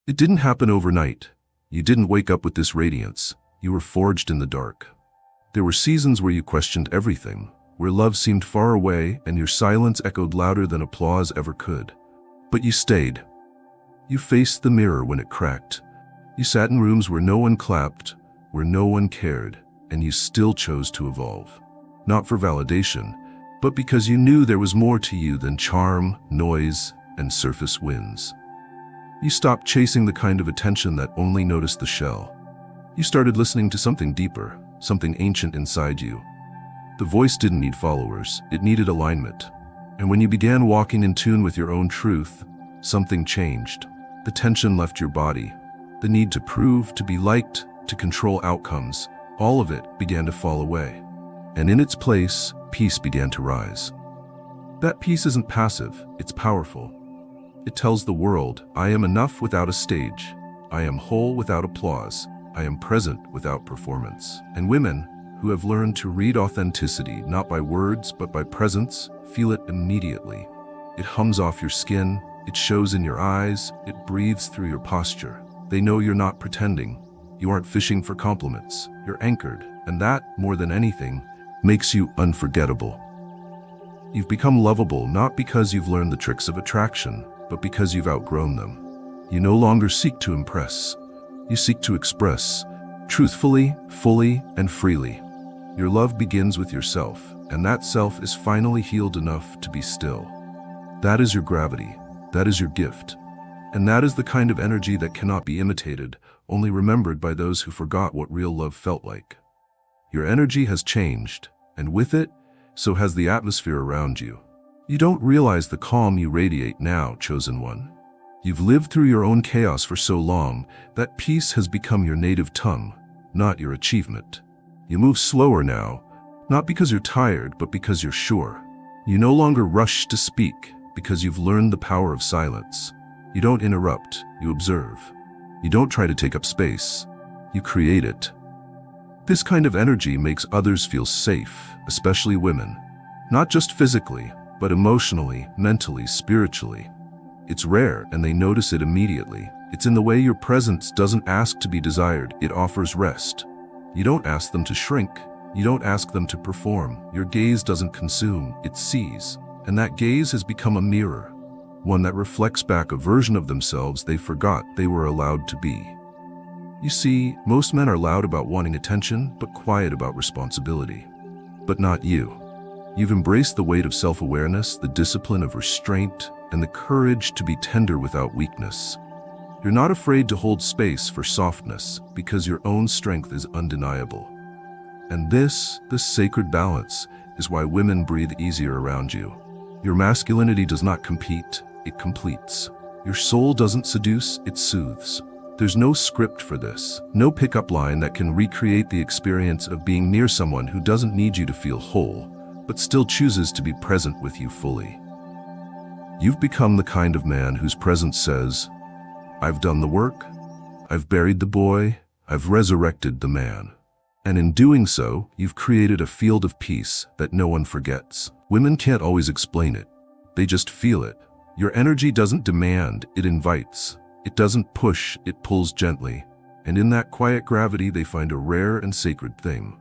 It didn't happen overnight. You didn't wake up with this radiance. You were forged in the dark. There were seasons where you questioned everything, where love seemed far away and your silence echoed louder than applause ever could. But you stayed. You faced the mirror when it cracked. You sat in rooms where no one clapped, where no one cared, and you still chose to evolve. Not for validation, but because you knew there was more to you than charm, noise, and surface wins. You stopped chasing the kind of attention that only noticed the shell. You started listening to something deeper, something ancient inside you. The voice didn't need followers, it needed alignment. And when you began walking in tune with your own truth, something changed. The tension left your body. The need to prove, to be liked, to control outcomes, all of it began to fall away. And in its place, peace began to rise. That peace isn't passive, it's powerful. It tells the world, I am enough without a stage. I am whole without applause. I am present without performance. And women, who have learned to read authenticity not by words but by presence, feel it immediately. It hums off your skin, it shows in your eyes, it breathes through your posture. They know you're not pretending. You aren't fishing for compliments. You're anchored, and that, more than anything, makes you unforgettable. You've become lovable not because you've learned the tricks of attraction, but because you've outgrown them. You no longer seek to impress. You seek to express, truthfully, fully, and freely. Your love begins with yourself, and that self is finally healed enough to be still. That is your gravity. That is your gift. And that is the kind of energy that cannot be imitated, only remembered by those who forgot what real love felt like. Your energy has changed, and with it, so has the atmosphere around you. You don't realize the calm you radiate now, chosen one. You've lived through your own chaos for so long that peace has become your native tongue, not your achievement. You move slower now, not because you're tired, but because you're sure. You no longer rush to speak because you've learned the power of silence. You don't interrupt, you observe. You don't try to take up space, you create it. This kind of energy makes others feel safe, especially women. Not just physically, but emotionally, mentally, spiritually. It's rare and they notice it immediately. It's in the way your presence doesn't ask to be desired, it offers rest. You don't ask them to shrink. You don't ask them to perform. Your gaze doesn't consume, it sees. And that gaze has become a mirror, one that reflects back a version of themselves they forgot they were allowed to be. You see, most men are loud about wanting attention, but quiet about responsibility. But not you. You've embraced the weight of self-awareness, the discipline of restraint, and the courage to be tender without weakness. You're not afraid to hold space for softness because your own strength is undeniable. And this sacred balance, is why women breathe easier around you. Your masculinity does not compete, it completes. Your soul doesn't seduce, it soothes. There's no script for this, no pickup line that can recreate the experience of being near someone who doesn't need you to feel whole, but still chooses to be present with you fully. You've become the kind of man whose presence says, I've done the work, I've buried the boy, I've resurrected the man. And in doing so, you've created a field of peace that no one forgets. Women can't always explain it. They just feel it. Your energy doesn't demand, it invites. It doesn't push, it pulls gently. And in that quiet gravity, they find a rare and sacred thing.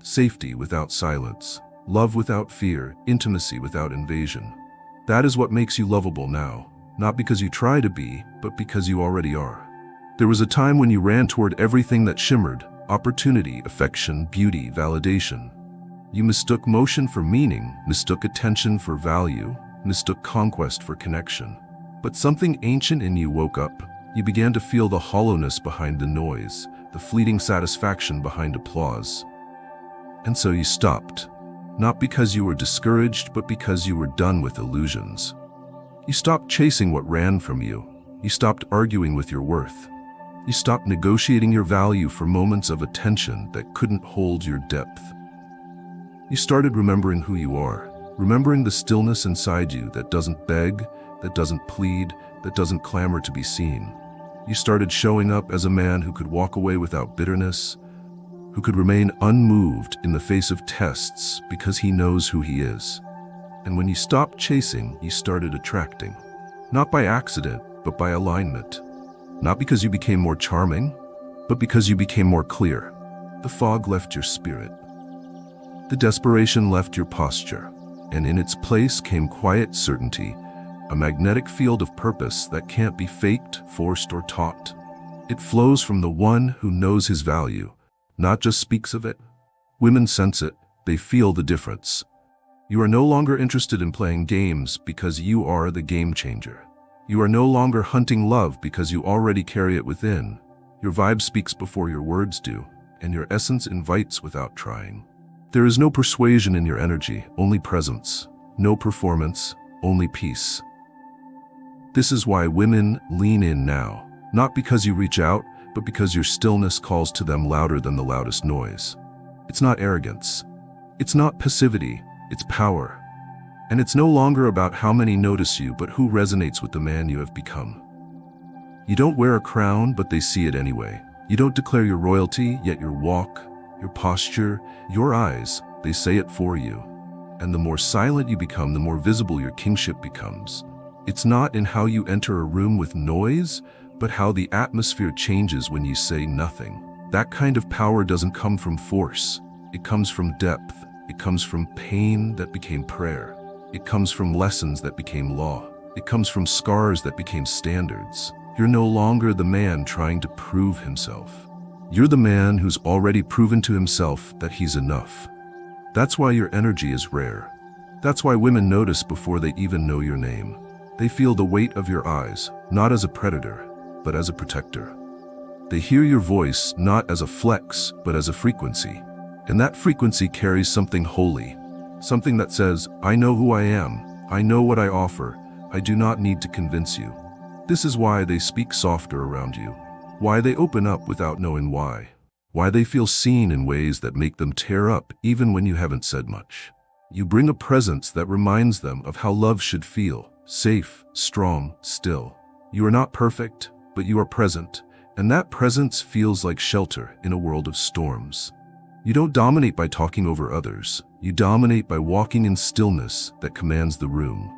Safety without silence. Love without fear, intimacy without invasion. That is what makes you lovable now, not because you try to be, but because you already are. There was a time when you ran toward everything that shimmered, opportunity, affection, beauty, validation. You mistook motion for meaning, mistook attention for value, mistook conquest for connection. But something ancient in you woke up. You began to feel the hollowness behind the noise, the fleeting satisfaction behind applause. And so you stopped. Not because you were discouraged, but because you were done with illusions. You stopped chasing what ran from you. You stopped arguing with your worth. You stopped negotiating your value for moments of attention that couldn't hold your depth. You started remembering who you are, remembering the stillness inside you that doesn't beg, that doesn't plead, that doesn't clamor to be seen. You started showing up as a man who could walk away without bitterness, who could remain unmoved in the face of tests because he knows who he is. And when you stopped chasing, you started attracting. Not by accident, but by alignment. Not because you became more charming, but because you became more clear. The fog left your spirit. The desperation left your posture, and in its place came quiet certainty, a magnetic field of purpose that can't be faked, forced, or taught. It flows from the one who knows his value, not just speaks of it. Women sense it, they feel the difference. You are no longer interested in playing games because you are the game changer. You are no longer hunting love because you already carry it within. Your vibe speaks before your words do, and your essence invites without trying. There is no persuasion in your energy, only presence. No performance, only peace. This is why women lean in now, not because you reach out, but because your stillness calls to them louder than the loudest noise. It's not arrogance. It's not passivity. It's power. And it's no longer about how many notice you, but who resonates with the man you have become. You don't wear a crown, but they see it anyway. You don't declare your royalty, yet your walk, your posture, your eyes, they say it for you. And the more silent you become, the more visible your kingship becomes. It's not in how you enter a room with noise, but how the atmosphere changes when you say nothing. That kind of power doesn't come from force. It comes from depth. It comes from pain that became prayer. It comes from lessons that became law. It comes from scars that became standards. You're no longer the man trying to prove himself. You're the man who's already proven to himself that he's enough. That's why your energy is rare. That's why women notice before they even know your name. They feel the weight of your eyes, not as a predator, but as a protector. They hear your voice not as a flex, but as a frequency. And that frequency carries something holy, something that says, I know who I am, I know what I offer, I do not need to convince you. This is why they speak softer around you, why they open up without knowing why they feel seen in ways that make them tear up even when you haven't said much. You bring a presence that reminds them of how love should feel, safe, strong, still. You are not perfect, but you are present, and that presence feels like shelter in a world of storms. You don't dominate by talking over others. You dominate by walking in stillness that commands the room.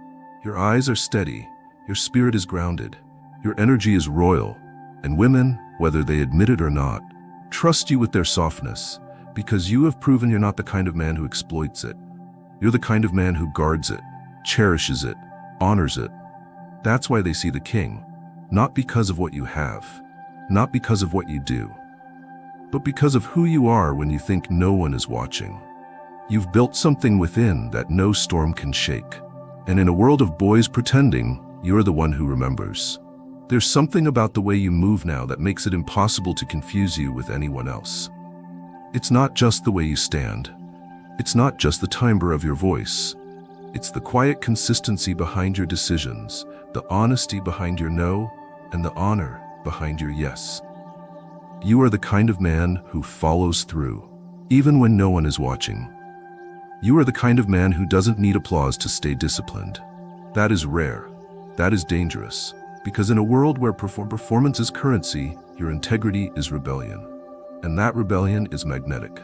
Your eyes are steady. Your spirit is grounded. Your energy is royal. And women, whether they admit it or not, trust you with their softness because you have proven you're not the kind of man who exploits it. You're the kind of man who guards it, cherishes it, honors it. That's why they see the king, not because of what you have, not because of what you do, but because of who you are when you think no one is watching. You've built something within that no storm can shake. And in a world of boys pretending, you're the one who remembers. There's something about the way you move now that makes it impossible to confuse you with anyone else. It's not just the way you stand. It's not just the timbre of your voice. It's the quiet consistency behind your decisions, the honesty behind your no, and the honor behind your yes. You are the kind of man who follows through, even when no one is watching. You are the kind of man who doesn't need applause to stay disciplined. That is rare. That is dangerous. Because in a world where performance is currency, your integrity is rebellion. And that rebellion is magnetic.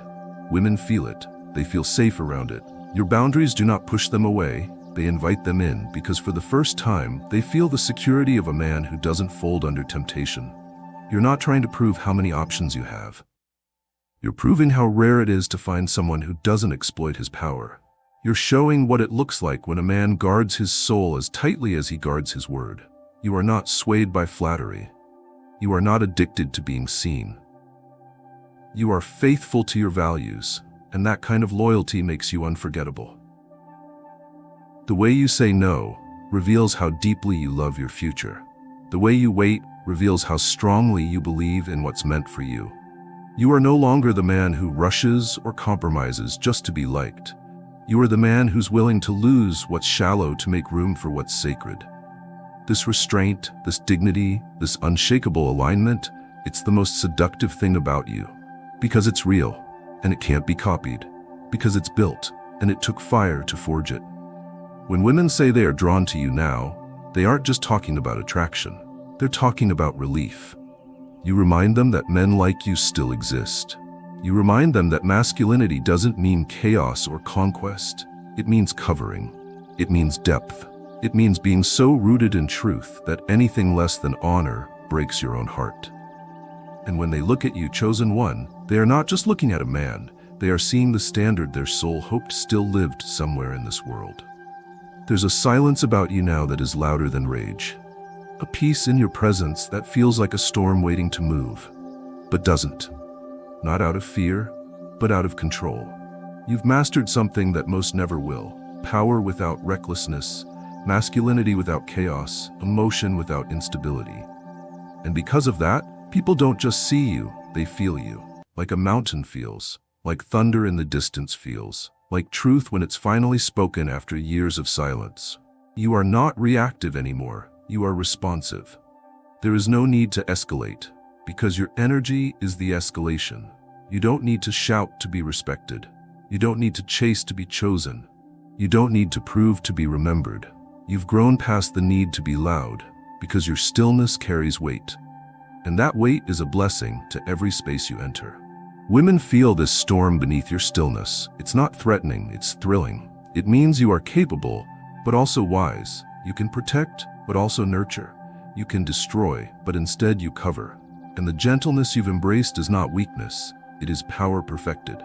Women feel it. They feel safe around it. Your boundaries do not push them away. They invite them in because for the first time, they feel the security of a man who doesn't fold under temptation. You're not trying to prove how many options you have. You're proving how rare it is to find someone who doesn't exploit his power. You're showing what it looks like when a man guards his soul as tightly as he guards his word. You are not swayed by flattery. You are not addicted to being seen. You are faithful to your values, and that kind of loyalty makes you unforgettable. The way you say no reveals how deeply you love your future. The way you wait reveals how strongly you believe in what's meant for you. You are no longer the man who rushes or compromises just to be liked. You are the man who's willing to lose what's shallow to make room for what's sacred. This restraint, this dignity, this unshakable alignment, it's the most seductive thing about you. Because it's real, and it can't be copied. Because it's built, and it took fire to forge it. When women say they are drawn to you now, they aren't just talking about attraction. They're talking about relief. You remind them that men like you still exist. You remind them that masculinity doesn't mean chaos or conquest. It means covering. It means depth. It means being so rooted in truth that anything less than honor breaks your own heart. And when they look at you, chosen one, they are not just looking at a man, they are seeing the standard their soul hoped still lived somewhere in this world. There's a silence about you now that is louder than rage. A peace in your presence that feels like a storm waiting to move, but doesn't. Not out of fear, but out of control. You've mastered something that most never will. Power without recklessness, masculinity without chaos, emotion without instability. And because of that, people don't just see you, they feel you. Like a mountain feels, like thunder in the distance feels, like truth when it's finally spoken after years of silence. You are not reactive anymore, you are responsive. There is no need to escalate, because your energy is the escalation. You don't need to shout to be respected. You don't need to chase to be chosen. You don't need to prove to be remembered. You've grown past the need to be loud, because your stillness carries weight. And that weight is a blessing to every space you enter. Women feel this storm beneath your stillness. It's not threatening, it's thrilling. It means you are capable, but also wise. You can protect, but also nurture. You can destroy, but instead you cover. And the gentleness you've embraced is not weakness, it is power perfected.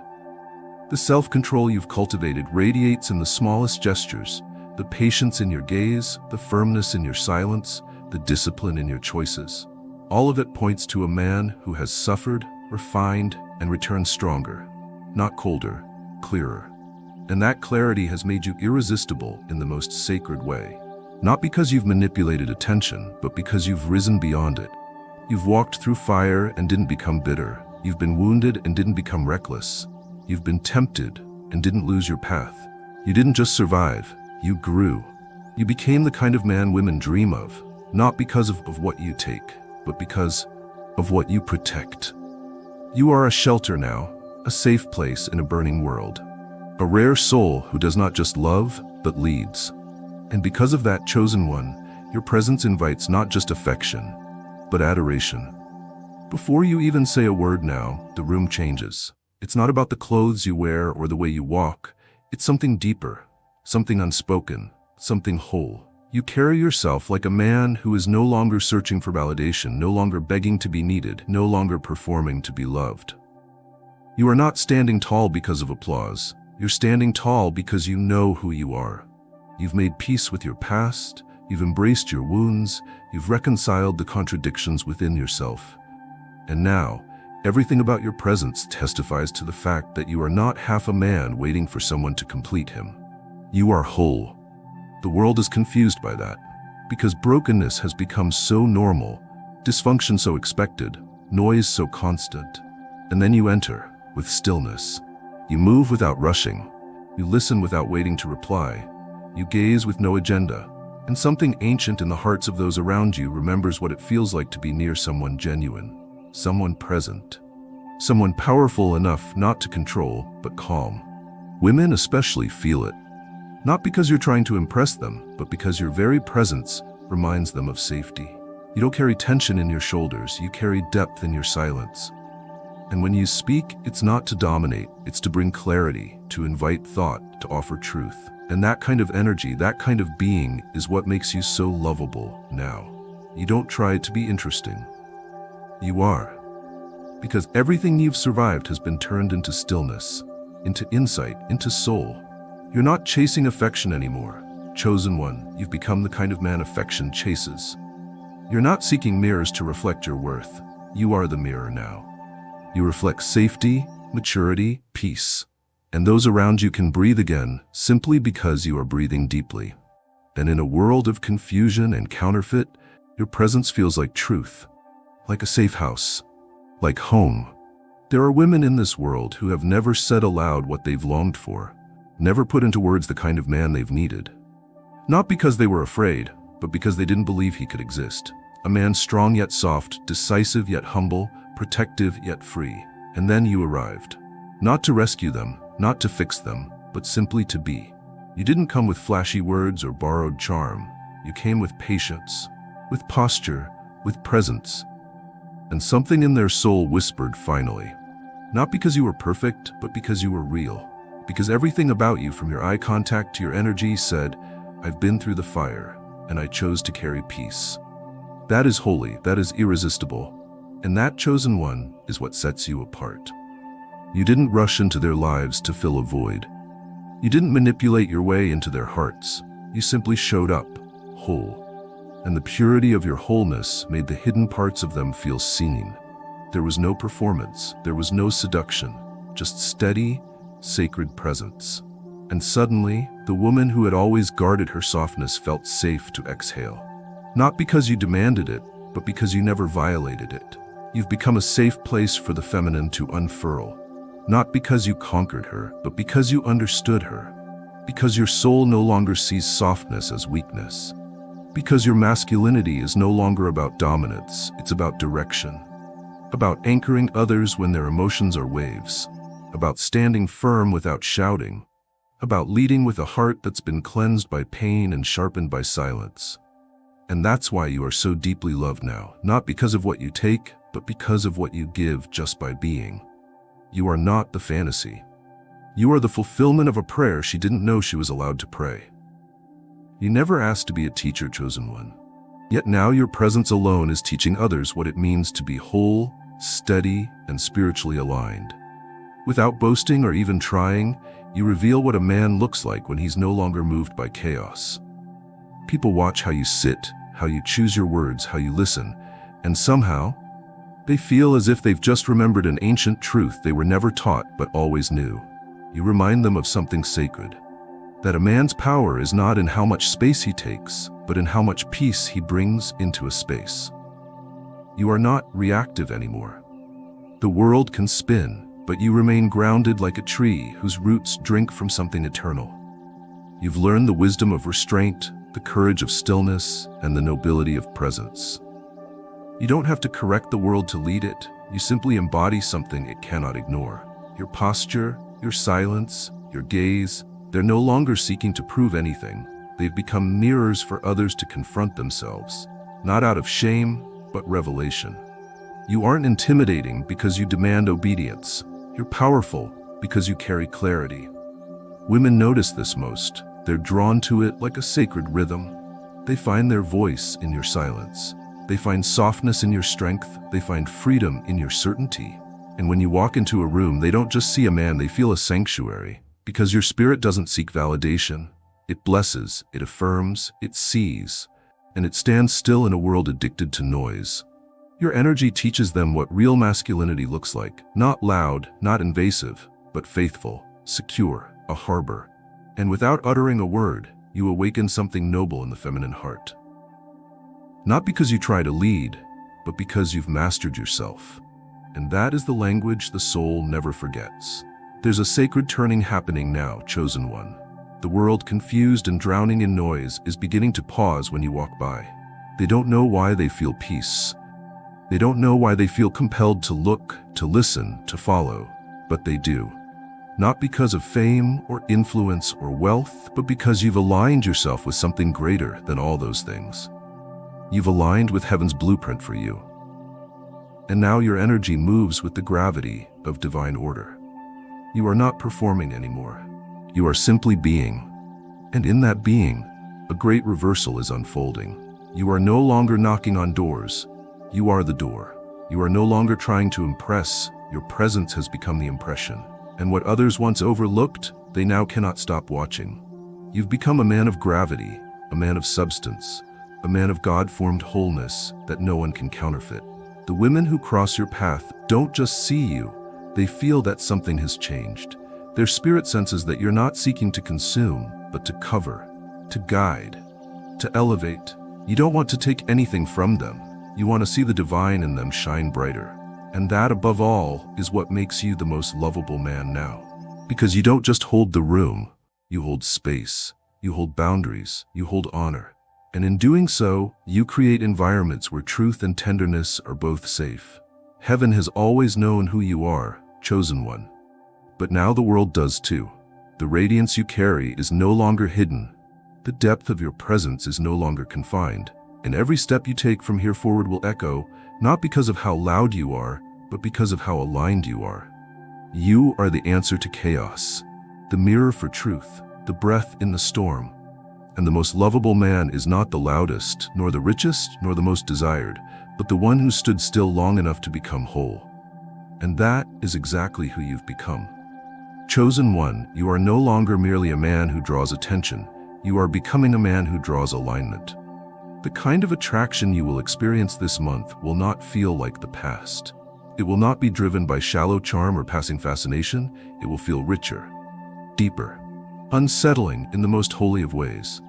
The self-control you've cultivated radiates in the smallest gestures, the patience in your gaze, the firmness in your silence, the discipline in your choices. All of it points to a man who has suffered, refined, and returned stronger, not colder, clearer. And that clarity has made you irresistible in the most sacred way. Not because you've manipulated attention, but because you've risen beyond it. You've walked through fire and didn't become bitter. You've been wounded and didn't become reckless. You've been tempted and didn't lose your path. You didn't just survive, you grew. You became the kind of man women dream of, not because of what you take, but because of what you protect. You are a shelter now, a safe place in a burning world. A rare soul who does not just love, but leads. And because of that chosen one, your presence invites not just affection, but adoration. Before you even say a word now, the room changes. It's not about the clothes you wear or the way you walk. It's something deeper, something unspoken, something whole. You carry yourself like a man who is no longer searching for validation, no longer begging to be needed, no longer performing to be loved. You are not standing tall because of applause. You're standing tall because you know who you are. You've made peace with your past, you've embraced your wounds, you've reconciled the contradictions within yourself. And now, everything about your presence testifies to the fact that you are not half a man waiting for someone to complete him. You are whole. The world is confused by that, because brokenness has become so normal, dysfunction so expected, noise so constant. And then you enter with stillness. You move without rushing. You listen without waiting to reply. You gaze with no agenda. And something ancient in the hearts of those around you remembers what it feels like to be near someone genuine, someone present, someone powerful enough not to control, but calm. Women especially feel it. Not because you're trying to impress them, but because your very presence reminds them of safety. You don't carry tension in your shoulders, you carry depth in your silence. And when you speak, it's not to dominate, it's to bring clarity, to invite thought, to offer truth. And that kind of energy, that kind of being is what makes you so lovable now. You don't try to be interesting. You are. Because everything you've survived has been turned into stillness, into insight, into soul. You're not chasing affection anymore. Chosen one, you've become the kind of man affection chases. You're not seeking mirrors to reflect your worth. You are the mirror now. You reflect safety, maturity, peace. And those around you can breathe again simply because you are breathing deeply. And in a world of confusion and counterfeit, your presence feels like truth, like a safe house, like home. There are women in this world who have never said aloud what they've longed for, never put into words the kind of man they've needed. Not because they were afraid, but because they didn't believe he could exist. A man strong yet soft, decisive yet humble, protective yet free. And then you arrived. Not to rescue them, not to fix them, but simply to be. You didn't come with flashy words or borrowed charm. You came with patience, with posture, with presence. And something in their soul whispered finally. Not because you were perfect, but because you were real. Because everything about you, from your eye contact to your energy, said, I've been through the fire, and I chose to carry peace. That is holy, that is irresistible, and that chosen one is what sets you apart. You didn't rush into their lives to fill a void. You didn't manipulate your way into their hearts. You simply showed up, whole. And the purity of your wholeness made the hidden parts of them feel seen. There was no performance, there was no seduction, just steady, sacred presence. And suddenly, the woman who had always guarded her softness felt safe to exhale. Not because you demanded it, but because you never violated it. You've become a safe place for the feminine to unfurl. Not because you conquered her, but because you understood her. Because your soul no longer sees softness as weakness. Because your masculinity is no longer about dominance, it's about direction. About anchoring others when their emotions are waves. About standing firm without shouting. About leading with a heart that's been cleansed by pain and sharpened by silence. And that's why you are so deeply loved now, not because of what you take, but because of what you give just by being. You are not the fantasy. You are the fulfillment of a prayer she didn't know she was allowed to pray. You never asked to be a teacher, chosen one. Yet now your presence alone is teaching others what it means to be whole, steady, and spiritually aligned. Without boasting or even trying, you reveal what a man looks like when he's no longer moved by chaos. People watch how you sit, how you choose your words, how you listen, and somehow, they feel as if they've just remembered an ancient truth they were never taught but always knew. You remind them of something sacred, that a man's power is not in how much space he takes, but in how much peace he brings into a space. You are not reactive anymore. The world can spin, but you remain grounded like a tree whose roots drink from something eternal. You've learned the wisdom of restraint, the courage of stillness, and the nobility of presence. You don't have to correct the world to lead it. You simply embody something it cannot ignore. Your posture, your silence, your gaze, they're no longer seeking to prove anything. They've become mirrors for others to confront themselves, not out of shame, but revelation. You aren't intimidating because you demand obedience. You're powerful because you carry clarity. Women notice this most. They're drawn to it like a sacred rhythm. They find their voice in your silence. They find softness in your strength. They find freedom in your certainty. And when you walk into a room, they don't just see a man, they feel a sanctuary. Because your spirit doesn't seek validation. It blesses, it affirms, it sees, and it stands still in a world addicted to noise. Your energy teaches them what real masculinity looks like. Not loud, not invasive, but faithful, secure, a harbor. And without uttering a word, you awaken something noble in the feminine heart. Not because you try to lead, but because you've mastered yourself. And that is the language the soul never forgets. There's a sacred turning happening now, chosen one. The world, confused and drowning in noise, is beginning to pause when you walk by. They don't know why they feel peace. They don't know why they feel compelled to look, to listen, to follow, but they do. Not because of fame or influence or wealth, but because you've aligned yourself with something greater than all those things. You've aligned with heaven's blueprint for you. And now your energy moves with the gravity of divine order. You are not performing anymore. You are simply being. And in that being, a great reversal is unfolding. You are no longer knocking on doors. You are the door. You are no longer trying to impress. Your presence has become the impression. And what others once overlooked, they now cannot stop watching. You've become a man of gravity, a man of substance, a man of God-formed wholeness that no one can counterfeit. The women who cross your path don't just see you, they feel that something has changed. Their spirit senses that you're not seeking to consume, but to cover, to guide, to elevate. You don't want to take anything from them. You want to see the divine in them shine brighter. And that, above all, is what makes you the most lovable man now. Because you don't just hold the room, you hold space, you hold boundaries, you hold honor. And in doing so, you create environments where truth and tenderness are both safe. Heaven has always known who you are, chosen one. But now the world does too. The radiance you carry is no longer hidden. The depth of your presence is no longer confined. And every step you take from here forward will echo, not because of how loud you are, but because of how aligned you are. You are the answer to chaos, the mirror for truth, the breath in the storm. And the most lovable man is not the loudest, nor the richest, nor the most desired, but the one who stood still long enough to become whole. And that is exactly who you've become. Chosen one, you are no longer merely a man who draws attention. You are becoming a man who draws alignment. The kind of attraction you will experience this month will not feel like the past. It will not be driven by shallow charm or passing fascination. It will feel richer, deeper, unsettling in the most holy of ways.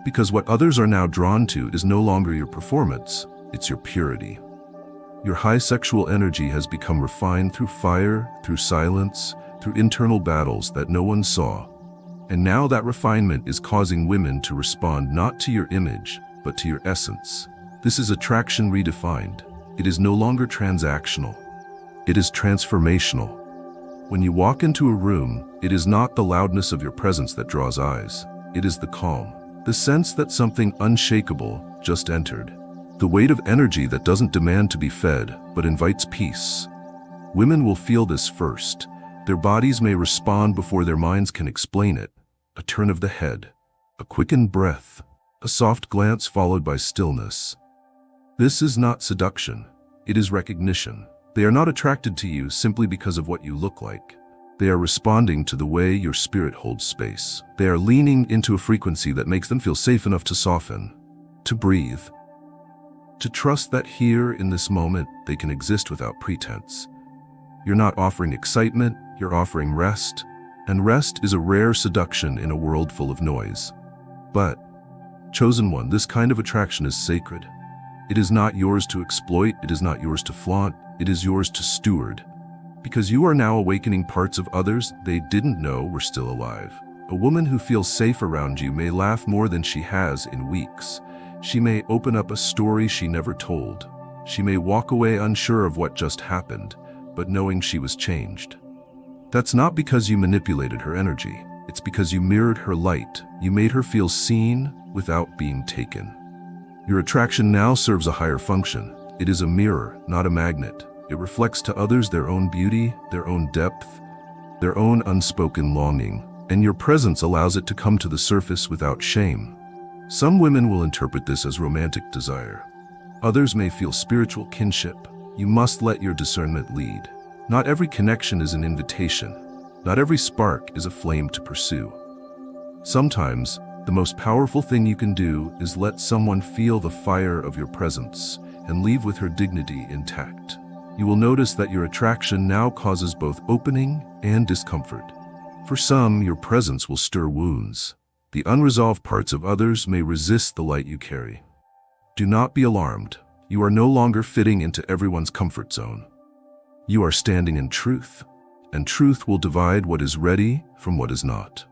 Because what others are now drawn to is no longer your performance, it's your purity. Your high sexual energy has become refined through fire, through silence, through internal battles that no one saw. And now that refinement is causing women to respond not to your image, but to your essence. This is attraction redefined. It is no longer transactional. It is transformational. When you walk into a room, it is not the loudness of your presence that draws eyes. It is the calm, the sense that something unshakable just entered. The weight of energy that doesn't demand to be fed, but invites peace. Women will feel this first. Their bodies may respond before their minds can explain it. A turn of the head, a quickened breath, a soft glance followed by stillness. This is not seduction. It is recognition. They are not attracted to you simply because of what you look like. They are responding to the way your spirit holds space. They are leaning into a frequency that makes them feel safe enough to soften, to breathe, to trust that here in this moment they can exist without pretense. You're not offering excitement, you're offering rest, and rest is a rare seduction in a world full of noise. But, chosen one, this kind of attraction is sacred. It is not yours to exploit, it is not yours to flaunt, it is yours to steward. Because you are now awakening parts of others they didn't know were still alive. A woman who feels safe around you may laugh more than she has in weeks. She may open up a story she never told. She may walk away unsure of what just happened, but knowing she was changed. That's not because you manipulated her energy. It's because you mirrored her light. You made her feel seen without being taken. Your attraction now serves a higher function. It is a mirror, not a magnet. It reflects to others their own beauty, their own depth, their own unspoken longing, and your presence allows it to come to the surface without shame. Some women will interpret this as romantic desire. Others may feel spiritual kinship. You must let your discernment lead. Not every connection is an invitation. Not every spark is a flame to pursue. Sometimes, the most powerful thing you can do is let someone feel the fire of your presence and leave with her dignity intact. You will notice that your attraction now causes both opening and discomfort. For some, your presence will stir wounds. The unresolved parts of others may resist the light you carry. Do not be alarmed. You are no longer fitting into everyone's comfort zone. You are standing in truth, and truth will divide what is ready from what is not.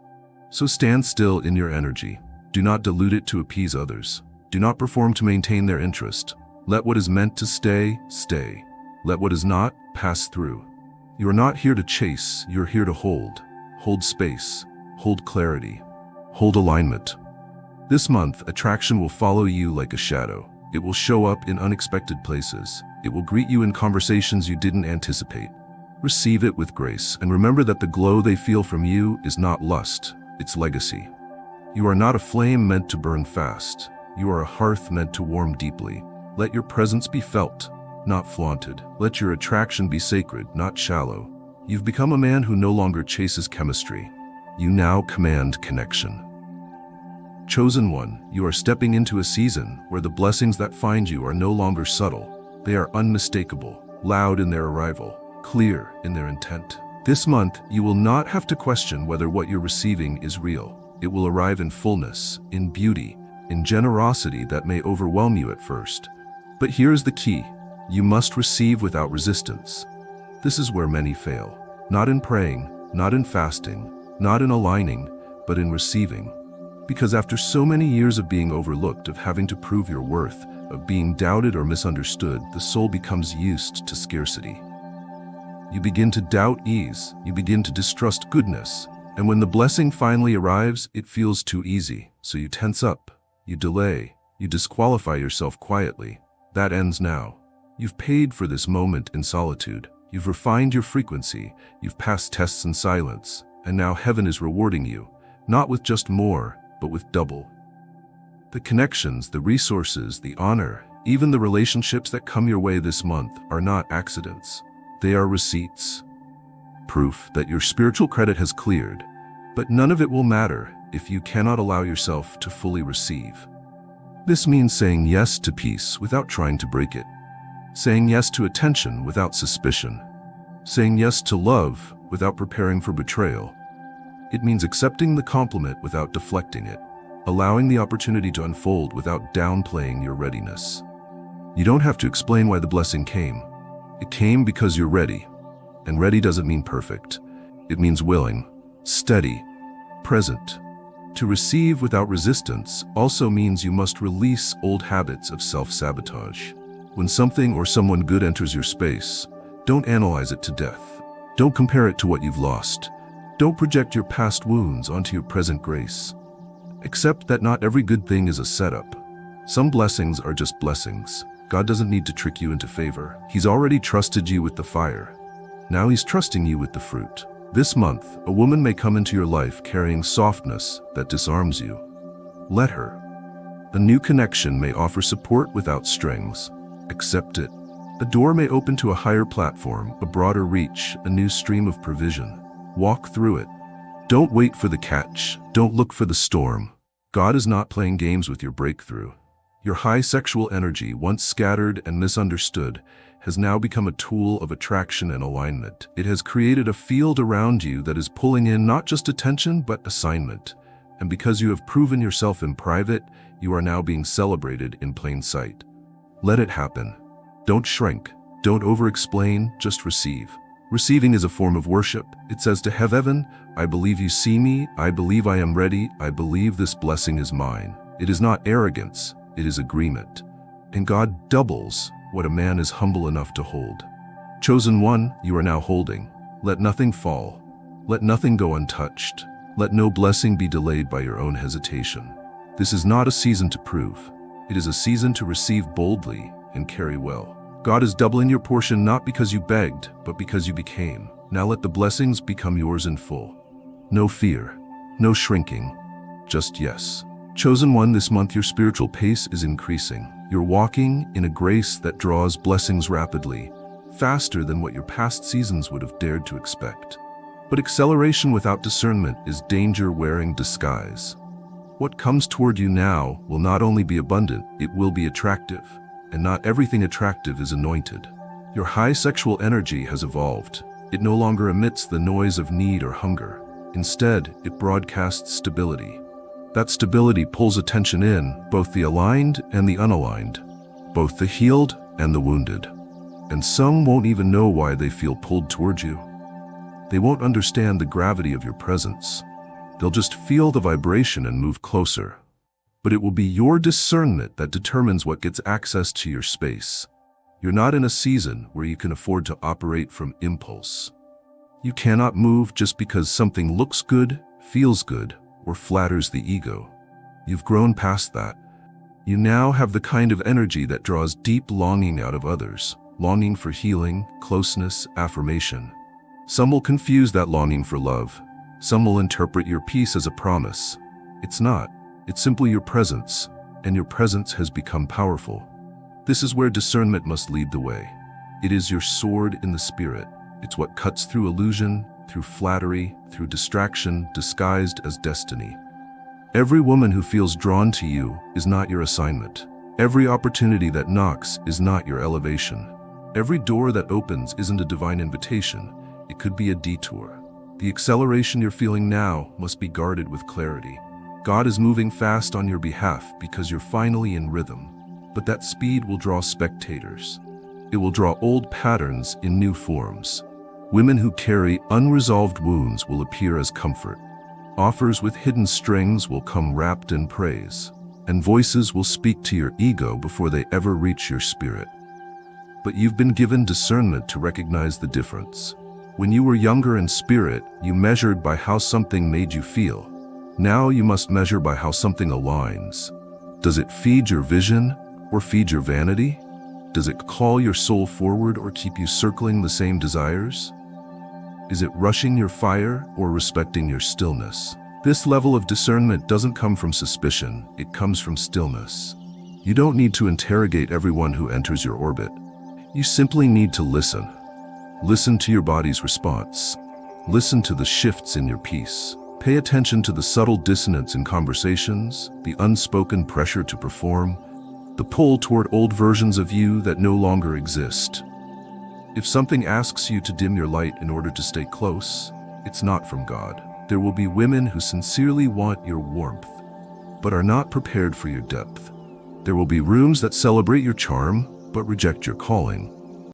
So stand still in your energy. Do not dilute it to appease others. Do not perform to maintain their interest. Let what is meant to stay, stay. Let what is not, pass through. You are not here to chase, you're here to hold. Hold space, hold clarity, hold alignment. This month, attraction will follow you like a shadow. It will show up in unexpected places. It will greet you in conversations you didn't anticipate. Receive it with grace, and remember that the glow they feel from you is not lust, it's legacy. You are not a flame meant to burn fast. You are a hearth meant to warm deeply. Let your presence be felt, not flaunted. Let your attraction be sacred, not shallow. You've become a man who no longer chases chemistry. You now command connection. Chosen one, you are stepping into a season where the blessings that find you are no longer subtle. They are unmistakable, loud in their arrival, clear in their intent. This month, you will not have to question whether what you're receiving is real. It will arrive in fullness, in beauty, in generosity that may overwhelm you at first. But here's the key. You must receive without resistance. This is where many fail. Not in praying, not in fasting, not in aligning, but in receiving. Because after so many years of being overlooked, of having to prove your worth, of being doubted or misunderstood, the soul becomes used to scarcity. You begin to doubt ease, you begin to distrust goodness, and when the blessing finally arrives, it feels too easy. So you tense up, you delay, you disqualify yourself quietly. That ends now. You've paid for this moment in solitude. You've refined your frequency, you've passed tests in silence, and now heaven is rewarding you, not with just more, but with double. The connections, the resources, the honor, even the relationships that come your way this month are not accidents. They are receipts. Proof that your spiritual credit has cleared. But none of it will matter if you cannot allow yourself to fully receive. This means saying yes to peace without trying to break it. Saying yes to attention without suspicion. Saying yes to love without preparing for betrayal. It means accepting the compliment without deflecting it. Allowing the opportunity to unfold without downplaying your readiness. You don't have to explain why the blessing came. It came because you're ready. And ready doesn't mean perfect. It means willing, steady, present. To receive without resistance also means you must release old habits of self-sabotage. When something or someone good enters your space, don't analyze it to death. Don't compare it to what you've lost. Don't project your past wounds onto your present grace. Accept that not every good thing is a setup. Some blessings are just blessings. God doesn't need to trick you into favor. He's already trusted you with the fire. Now He's trusting you with the fruit. This month, a woman may come into your life carrying softness that disarms you. Let her. A new connection may offer support without strings. Accept it. A door may open to a higher platform, a broader reach, a new stream of provision. Walk through it. Don't wait for the catch. Don't look for the storm. God is not playing games with your breakthrough. Your high sexual energy, once scattered and misunderstood, has now become a tool of attraction and alignment. It has created a field around you that is pulling in not just attention, but assignment. And because you have proven yourself in private, you are now being celebrated in plain sight. Let it happen. Don't shrink. Don't over-explain, just receive. Receiving is a form of worship. It says to heaven, I believe you see me, I believe I am ready, I believe this blessing is mine. It is not arrogance, it is agreement. And God doubles what a man is humble enough to hold. Chosen one, you are now holding. Let nothing fall. Let nothing go untouched. Let no blessing be delayed by your own hesitation. This is not a season to prove. It is a season to receive boldly and carry well. God is doubling your portion not because you begged, but because you became. Now let the blessings become yours in full. No fear, no shrinking, just yes. Chosen one, this month your spiritual pace is increasing. You're walking in a grace that draws blessings rapidly, faster than what your past seasons would have dared to expect. But acceleration without discernment is danger-wearing disguise. What comes toward you now will not only be abundant, it will be attractive. And not everything attractive is anointed. Your high sexual energy has evolved. It no longer emits the noise of need or hunger. Instead, it broadcasts stability. That stability pulls attention in, both the aligned and the unaligned, both the healed and the wounded. And some won't even know why they feel pulled towards you. They won't understand the gravity of your presence. They'll just feel the vibration and move closer. But it will be your discernment that determines what gets access to your space. You're not in a season where you can afford to operate from impulse. You cannot move just because something looks good, feels good, or flatters the ego. You've grown past that. You now have the kind of energy that draws deep longing out of others, longing for healing, closeness, affirmation. Some will confuse that longing for love. Some will interpret your peace as a promise. It's not. It's simply your presence, and your presence has become powerful. This is where discernment must lead the way. It is your sword in the spirit. It's what cuts through illusion, through flattery, through distraction, disguised as destiny. Every woman who feels drawn to you is not your assignment. Every opportunity that knocks is not your elevation. Every door that opens isn't a divine invitation. It could be a detour. The acceleration you're feeling now must be guarded with clarity. God is moving fast on your behalf because you're finally in rhythm. But that speed will draw spectators. It will draw old patterns in new forms. Women who carry unresolved wounds will appear as comfort. Offers with hidden strings will come wrapped in praise. And voices will speak to your ego before they ever reach your spirit. But you've been given discernment to recognize the difference. When you were younger in spirit, you measured by how something made you feel. Now you must measure by how something aligns. Does it feed your vision or feed your vanity? Does it call your soul forward or keep you circling the same desires? Is it rushing your fire or respecting your stillness? This level of discernment doesn't come from suspicion, it comes from stillness. You don't need to interrogate everyone who enters your orbit. You simply need to listen. Listen to your body's response. Listen to the shifts in your peace. Pay attention to the subtle dissonance in conversations, the unspoken pressure to perform, the pull toward old versions of you that no longer exist. If something asks you to dim your light in order to stay close, it's not from God. There will be women who sincerely want your warmth, but are not prepared for your depth. There will be rooms that celebrate your charm, but reject your calling.